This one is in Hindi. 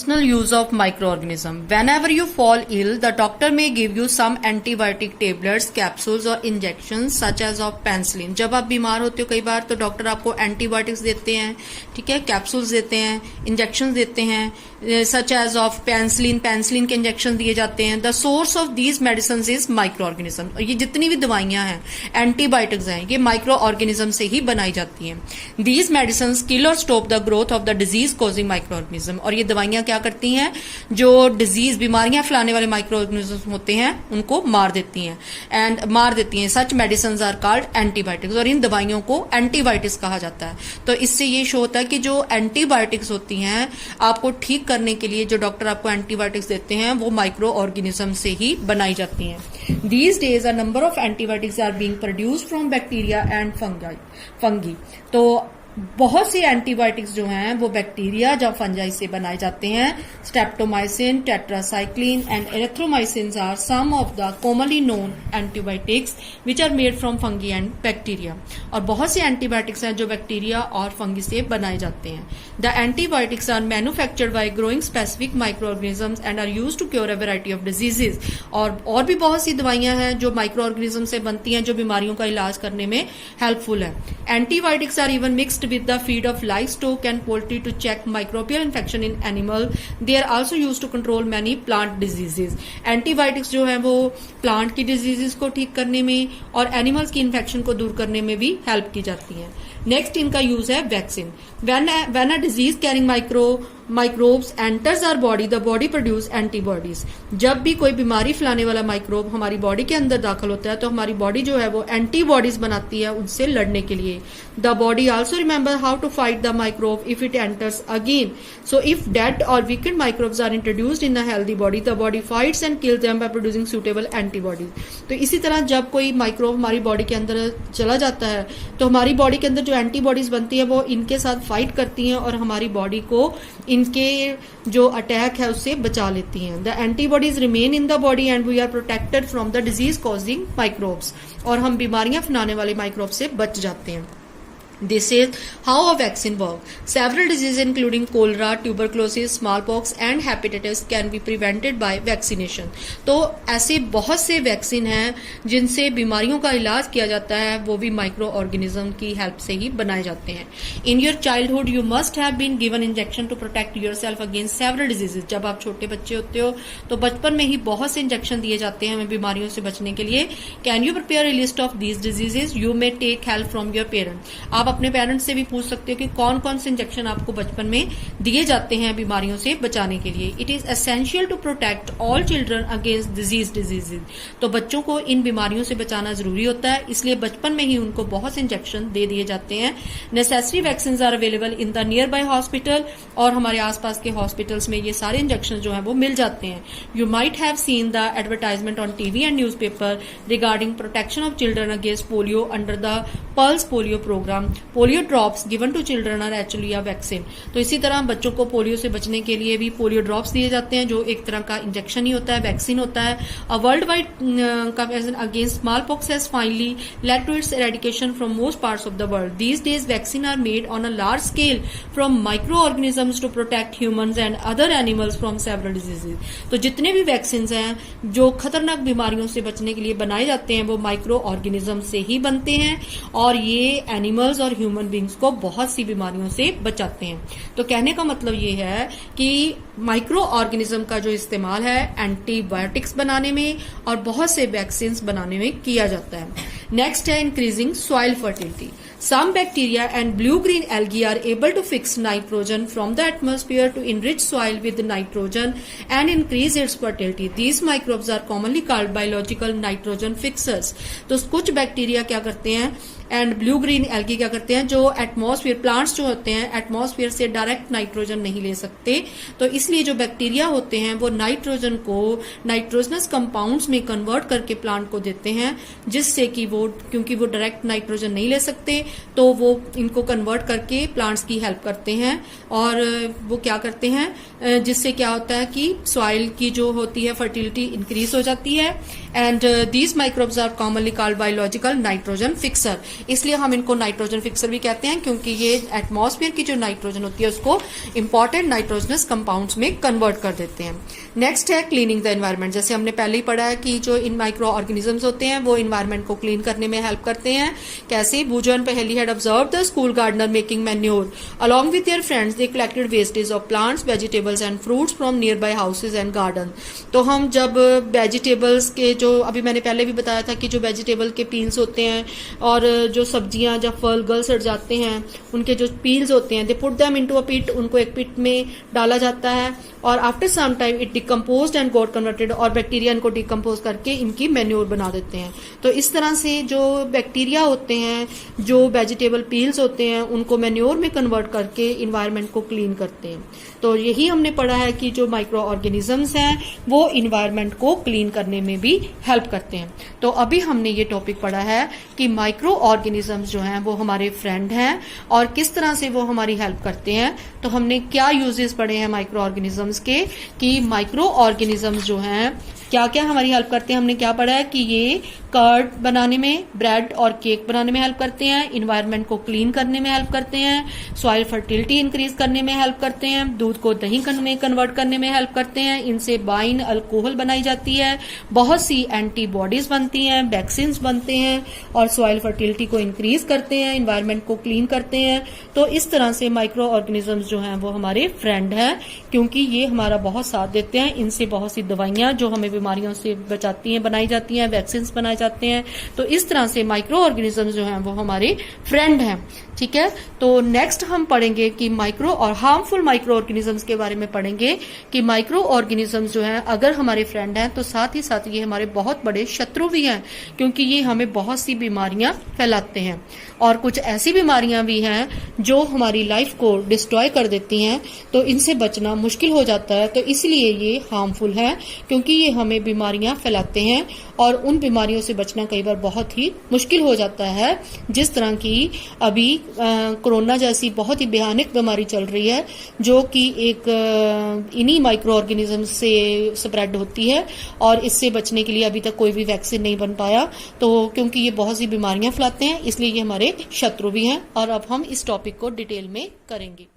Personal use of microorganism. Whenever you fall ill, the doctor may give you some antibiotic tablets, capsules or injections such as of penicillin. जब आप बीमार होते हो कई बार तो डॉक्टर आपको एंटीबायोटिक्स देते हैं, ठीक है, कैप्सूल्स देते हैं, इंजेक्शन देते हैं, सच एज ऑफ पेनिसिलिन के इंजेक्शन दिए जाते हैं. The source of these medicine is micro organism. ये जितनी भी दवाइयां हैं, एंटीबायोटिक्स हैं, ये माइक्रो ऑर्गेनिज्म से ही बनाई जाती हैं. दीज मेडिसिन किल और stop the growth of the disease causing micro organism. और ये दवाइयां क्या करती हैं, जो डिजीज बीमारियां फैलाने वाले माइक्रो ऑर्गेनिज्म होते हैं उनको मार देती हैं. सच मेडिसिन आर कॉल्ड एंटीबायोटिक्स. और इन दवाइयों को एंटीबायोटिक्स कहा जाता है. तो इससे ये शो होता है कि जो एंटीबायोटिक्स होती हैं आपको ठीक करने के लिए जो डॉक्टर आपको एंटीबायोटिक्स देते हैं वो माइक्रो ऑर्गेनिज्म से ही बनाई जाती हैं. These days a number of antibiotics are being produced from bacteria and fungi. तो बहुत सी एंटीबायोटिक्स जो हैं वो बैक्टीरिया या फंजाई से बनाए जाते हैं. Streptomycin, tetracycline and erythromycin are some of the commonly known antibiotics which are made from fungi and bacteria. और बहुत सी एंटीबायोटिक्स हैं जो बैक्टीरिया और फंगी से बनाए जाते हैं. The antibiotics are manufactured by growing specific micro organisms and are used to cure a variety of diseases. और भी बहुत सी दवाइयां हैं जो माइक्रो ऑर्गेनिज्म से बनती हैं जो बीमारियों का इलाज करने में हेल्पफुल है. Antibiotics are even mixed with the feed of livestock and poultry to check microbial infection in animal. They are also used to control many plant diseases. Antibiotics जो है वो plant की diseases को ठीक करने में और animals की infection को दूर करने में भी help की जाती है. नेक्स्ट इनका यूज है vaccine. when a disease carrying microbes enters our body, the body produce antibodies. जब भी कोई बीमारी फैलाने वाला माइक्रोब हमारी बॉडी के अंदर दाखिल होता है तो हमारी बॉडी जो है वो एंटीबॉडीज बनाती है उनसे लड़ने के लिए. The body also remember how to fight the microbe if it enters again. So if dead or weakened microbes are introduced in a healthy body, the body fights and kills them by producing suitable antibodies. तो इसी तरह जब कोई माइक्रोब हमारी बॉडी के अंदर चला जाता है तो हमारी बॉडी के अंदर जो एंटीबॉडीज बनती है वो इनके साथ फाइट करती हैं और हमारी बॉडी को इनके जो अटैक है उससे बचा लेती हैं. The antibodies remain in the body and we are protected from the disease causing microbes. और हम बीमारियां फैलाने वाले माइक्रोब से बच जाते हैं. This is how a vaccine works. Several diseases including cholera, tuberculosis, smallpox and hepatitis can be prevented by vaccination. तो ऐसे बहुत से वैक्सीन हैं जिनसे बीमारियों का इलाज किया जाता है, वो भी माइक्रो ऑर्गेनिज्म की हेल्प से ही बनाए जाते हैं. In your childhood you must have been given injection to protect yourself against several diseases. जब आप छोटे बच्चे होते हो तो बचपन में ही बहुत से इंजेक्शन दिए जाते हैं हमें बीमारियों से बचने के लिए. Can you prepare a list of these diseases? You may take help from your parents. आप अपने पेरेंट्स से भी पूछ सकते हो कि कौन कौन से इंजेक्शन आपको बचपन में दिए जाते हैं बीमारियों से बचाने के लिए. It is essential to protect all children against diseases. तो बच्चों को इन बीमारियों से बचाना जरूरी होता है, इसलिए बचपन में ही उनको बहुत से इंजेक्शन दे दिए जाते हैं. Necessary vaccine are available in the nearby hospital. और हमारे आसपास के हॉस्पिटल्स में ये सारे इंजेक्शन जो है वो मिल जाते हैं. You might have seen the advertisement on TV and newspaper regarding protection of children against polio under the pulse polio program. Polio drops given to children are actually a vaccine. तो इसी तरह बच्चों को पोलियो से बचने के लिए भी पोलियो ड्रॉप्स दिए जाते हैं जो एक तरह का इंजेक्शन ही होता है, वैक्सीन होता है. A worldwide campaign against smallpox has finally led to its eradication from most parts of the world. These days vaccine are made on a large scale from micro organisms to protect humans and other animals from several diseases. तो जितने भी वैक्सीन हैं जो खतरनाक बीमारियों से बचने के लिए बनाए जाते हैं वो माइक्रो ऑर्गेनिज्म से ही बनते हैं और ये एनिमल्स और ह्यूमन बींग्स को बहुत सी बीमारियों से बचाते हैं. तो कहने का मतलब ये है कि माइक्रो ऑर्गेनिज्म का जो इस्तेमाल है एंटीबायोटिक्स बनाने में और बहुत से वैक्सीन बनाने में किया जाता है. नेक्स्ट है increasing soil fertility. Some bacteria and blue-green algae are able to fix nitrogen from the atmosphere to enrich soil with nitrogen and increase its fertility. These microbes are commonly called biological nitrogen fixers. तो कुछ बैक्टीरिया क्या करते हैं एंड ब्लू ग्रीन एल्गी क्या करते हैं, जो एटमॉस्फेयर प्लांट्स जो होते हैं एटमॉस्फेयर से डायरेक्ट नाइट्रोजन नहीं ले सकते, तो इसलिए जो बैक्टीरिया होते हैं वो नाइट्रोजन को नाइट्रोजनस कंपाउंड्स में कन्वर्ट करके प्लांट को देते हैं, जिससे कि वो क्योंकि वो डायरेक्ट नाइट्रोजन नहीं ले सकते तो वो इनको कन्वर्ट करके प्लांट्स की हेल्प करते हैं। और वो क्या करते हैं, जिससे क्या होता है कि सॉइल की जो होती है फर्टिलिटी इंक्रीज हो जाती है। And these microbes are commonly called biological nitrogen fixer. इसलिए हम इनको नाइट्रोजन फिक्सर भी कहते हैं, क्योंकि ये एटमॉस्फेयर की जो नाइट्रोजन होती है उसको इंपॉर्टेंट नाइट्रोजनस कंपाउंड्स में कन्वर्ट कर देते हैं। नेक्स्ट है क्लीनिंग द एनवायरनमेंट। जैसे हमने पहले ही पढ़ा है कि जो इन माइक्रो ऑर्गेनिजम्स होते हैं वो इन्वायरमेंट को क्लीन करने में हेल्प करते हैं। कैसे? Boojho and Paheli had observe the school gardener making manure along with their friends, they collected wastage of plants, vegetables and fruits from nearby houses and garden. तो हम जब वेजिटेबल्स के जो अभी मैंने पहले भी बताया था कि जो वेजिटेबल के पील्स होते हैं और जो सब्जियां जब फल गल सड़ जाते हैं उनके जो पील्स होते हैं, they put them into a pit, उनको एक पिट में डाला जाता है और after some time it decomposed and got converted, और बैक्टीरिया इनको डिकम्पोज करके इनकी मैन्योर बना देते हैं। तो इस तरह से जो बैक्टीरिया होते हैं, जो वेजिटेबल पील्स होते हैं, उनको मैन्योर में कन्वर्ट करके इन्वायरमेंट को क्लीन करते हैं। तो यही हमने पढ़ा है कि जो माइक्रो ऑर्गेनिजम्स हैं वो इन्वायरमेंट को क्लीन करने में भी हेल्प करते हैं। तो अभी हमने ये टॉपिक पढ़ा है कि माइक्रो ऑर्गेनिजम्स जो हैं वो हमारे फ्रेंड हैं और किस तरह से वो हमारी हेल्प करते हैं। तो हमने क्या यूजेस पढ़े हैं माइक्रो ऑर्गेनिजम्स के, कि माइक्रो ऑर्गेनिजम्स जो हैं क्या क्या हमारी हेल्प करते हैं। हमने क्या पढ़ा है कि ये कर्ड बनाने में, ब्रेड और केक बनाने में हेल्प करते हैं, इन्वायरमेंट को क्लीन करने में हेल्प करते हैं, सॉइल फर्टिलिटी इंक्रीज करने में हेल्प करते हैं, दूध को दही में कन्वर्ट करने में हेल्प करते हैं, इनसे बाइन अल्कोहल बनाई जाती है, बहुत सी एंटीबॉडीज बनती हैं, वैक्सीन बनते हैं और सॉइल फर्टिलिटी को इंक्रीज करते हैं, इन्वायरमेंट को क्लीन करते हैं। तो इस तरह से माइक्रो ऑर्गेनिजम्स जो हैं वो हमारे फ्रेंड हैं, क्योंकि ये हमारा बहुत साथ देते हैं। इनसे बहुत सी दवाइयां जो हमें बीमारियों से बचाती हैं बनाई जाती हैं, वैक्सीन बनाए जाते हैं। तो इस तरह से माइक्रो ऑर्गेनिजम्स जो हैं वो हमारे फ्रेंड हैं। ठीक है, तो नेक्स्ट हम पढ़ेंगे कि माइक्रो और हार्मफुल माइक्रो ऑर्गेनिजम्स के बारे में पढ़ेंगे कि माइक्रो ऑर्गेनिजम्स जो हैं अगर हमारे फ्रेंड हैं तो साथ ही साथ ये हमारे बहुत बड़े शत्रु भी हैं, क्योंकि ये हमें बहुत सी बीमारियां फैलाते हैं और कुछ ऐसी बीमारियां भी हैं जो हमारी लाइफ को डिस्ट्रॉय कर देती हैं। तो इनसे बचना मुश्किल हो जाता है। तो इसलिए ये हार्मफुल है, क्योंकि ये हमें बीमारियां फैलाते हैं और उन बीमारियों से बचना कई बार बहुत ही मुश्किल हो जाता है। जिस तरह की अभी कोरोना जैसी बहुत ही भयानक बीमारी चल रही है, जो कि एक इन्हीं माइक्रो ऑर्गेनिज्म से स्प्रेड होती है और इससे बचने के लिए अभी तक कोई भी वैक्सीन नहीं बन पाया। तो क्योंकि ये बहुत सी बीमारियां फैलाते हैं इसलिए ये हमारे शत्रु भी हैं और अब हम इस टॉपिक को डिटेल में करेंगे।